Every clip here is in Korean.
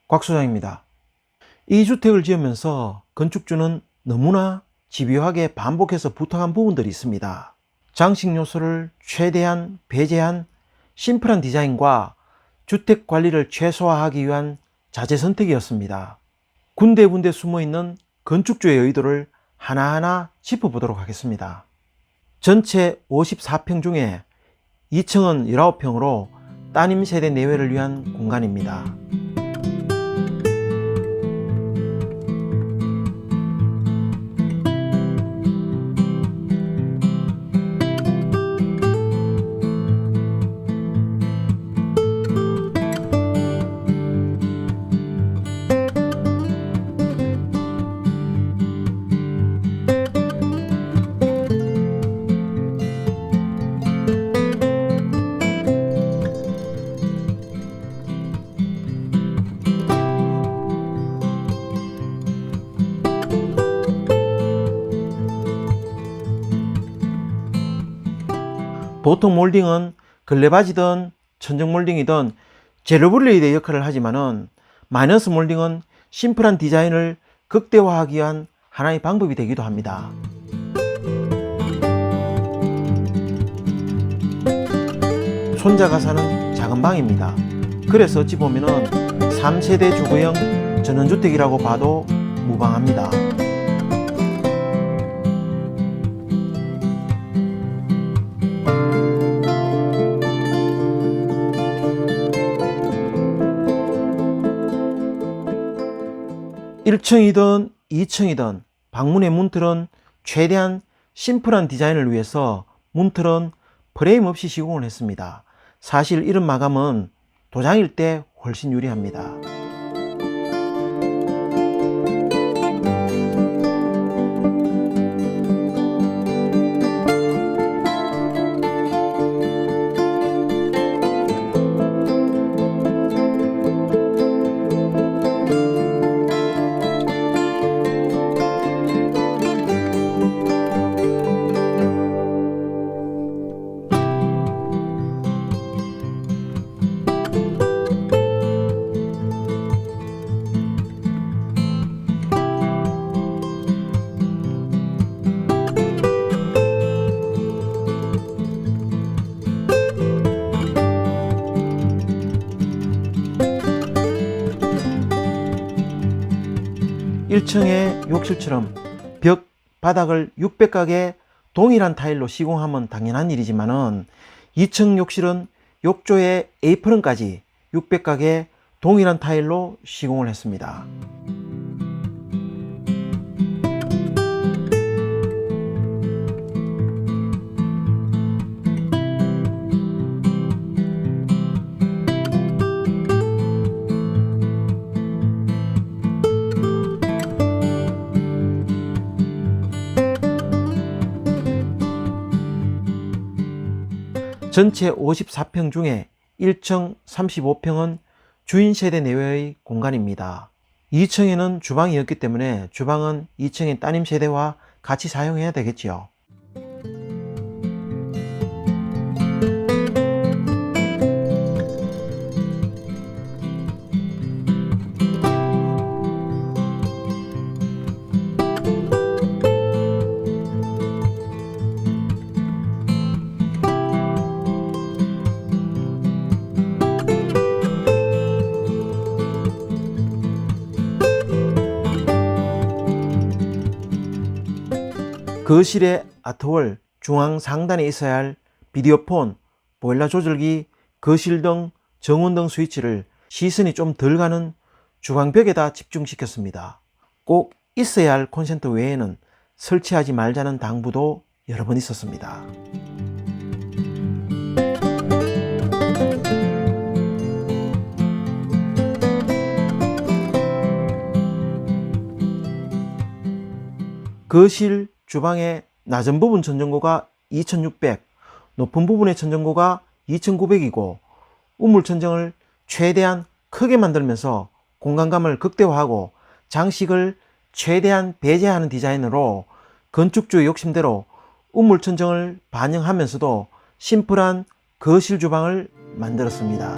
곽 소장입니다. 이 주택을 지으면서 건축주는 너무나 집요하게 반복해서 부탁한 부분들이 있습니다. 장식 요소를 최대한 배제한 심플한 디자인과 주택 관리를 최소화하기 위한 자재 선택이었습니다. 군데군데 숨어있는 건축주의 의도를 하나하나 짚어보도록 하겠습니다. 전체 54평 중에 2층은 19평으로 따님 세대 내외를 위한 공간입니다. 보통 몰딩은 걸레바지든 천정 몰딩이든 제로블레이드의 역할을 하지만은 마이너스 몰딩은 심플한 디자인을 극대화하기 위한 하나의 방법이 되기도 합니다. 손자가 사는 작은 방입니다. 그래서 어찌 보면은 3세대 주거형 전원주택이라고 봐도 무방합니다. (1층이든) (2층이든) 방문의 문틀은 최대한 심플한 디자인을 위해서 문틀은 프레임 없이 시공을 했습니다. 사실 이런 마감은 도장일 때 훨씬 유리합니다. (1층의) 욕실처럼 벽, 바닥을 600각의 동일한 타일로 시공하면 당연한 일이지만은 2층 욕실은 욕조의 에이프런까지 600각의 동일한 타일로 시공을 했습니다. 전체 54평 중에 1층 35평은 주인 세대 내외의 공간입니다. 2층에는 주방이었기 때문에 주방은 2층의 따님 세대와 같이 사용해야 되겠지요. 거실의 아트월 중앙 상단에 있어야 할 비디오폰, 보일러 조절기, 거실 등 정원등 스위치를 시선이 좀 덜 가는 주방벽에다 집중시켰습니다. 꼭 있어야 할 콘센트 외에는 설치하지 말자는 당부도 여러 번 있었습니다. 거실, 주방의 낮은 부분 천정고가 2600, 높은 부분의 천정고가 2900이고 우물 천정을 최대한 크게 만들면서 공간감을 극대화하고 장식을 최대한 배제하는 디자인으로 건축주의 욕심대로 우물 천정을 반영하면서도 심플한 거실 주방을 만들었습니다.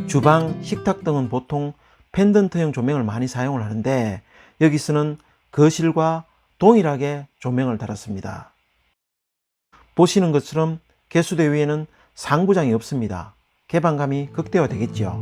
주방, 식탁 등은 보통 펜던트형 조명을 많이 사용을 하는데 여기서는 거실과 동일하게 조명을 달았습니다. 보시는 것처럼 개수대 위에는 상부장이 없습니다. 개방감이 극대화되겠죠.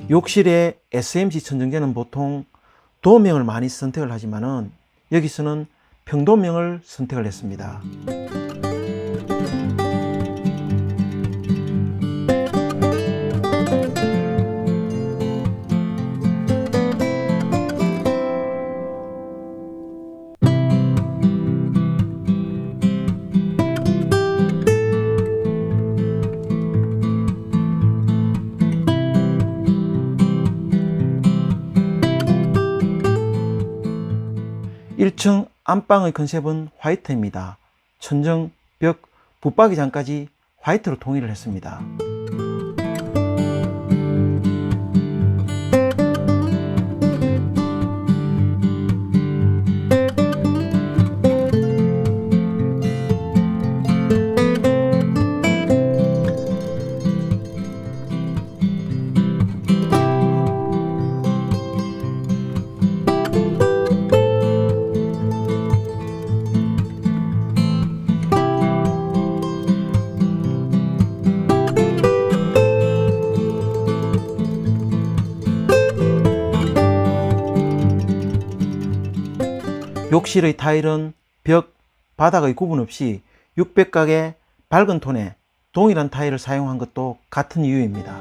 욕실의 SMC 천정제는 보통 도명을 많이 선택을 하지만은 여기서는 평도명을 선택을 했습니다. (1층) 안방의 컨셉은 화이트입니다. 천정, 벽, 붙박이장까지 화이트로 통일을 했습니다. 욕실의 타일은 벽, 바닥의 구분 없이 600각의 밝은 톤의 동일한 타일을 사용한 것도 같은 이유입니다.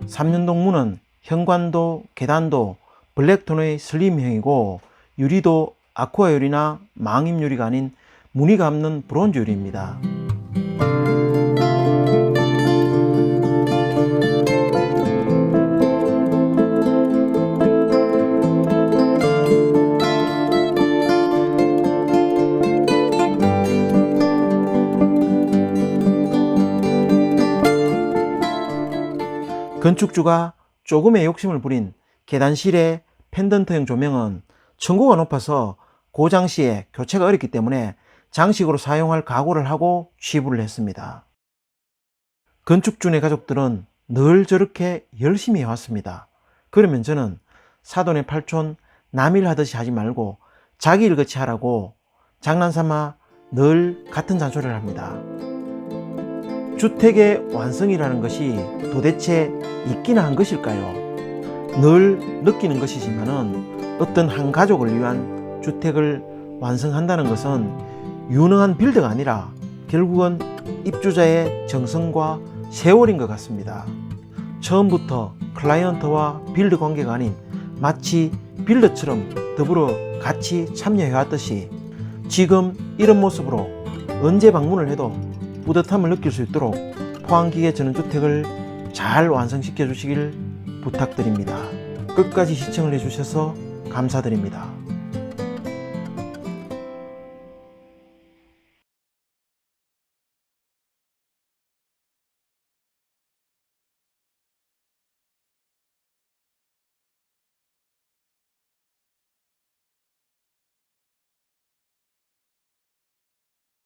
삼연동 문은 현관도, 계단도 블랙톤의 슬림형이고 유리도 아쿠아 유리나 망임 유리가 아닌 무늬가 없는 브론즈 유리입니다. 건축주가 조금의 욕심을 부린 계단실의 펜던트형 조명은 층고가 높아서 고장 시에 교체가 어렵기 때문에 장식으로 사용할 각오를 하고 취부를 했습니다. 건축주네 가족들은 늘 저렇게 열심히 해왔습니다. 그러면 저는 사돈의 팔촌 남일 하듯이 하지 말고 자기 일같이 하라고 장난삼아 늘 같은 잔소리를 합니다. 주택의 완성이라는 것이 도대체 있기나 한 것일까요? 늘 느끼는 것이지만은 어떤 한 가족을 위한 주택을 완성한다는 것은 유능한 빌더가 아니라 결국은 입주자의 정성과 세월인 것 같습니다. 처음부터 클라이언트와 빌더 관계가 아닌 마치 빌더처럼 더불어 같이 참여해왔듯이 지금 이런 모습으로 언제 방문을 해도 뿌듯함을 느낄 수 있도록 포항기계 전원주택을 잘 완성시켜 주시길 부탁드립니다. 끝까지 시청을 해주셔서 감사드립니다.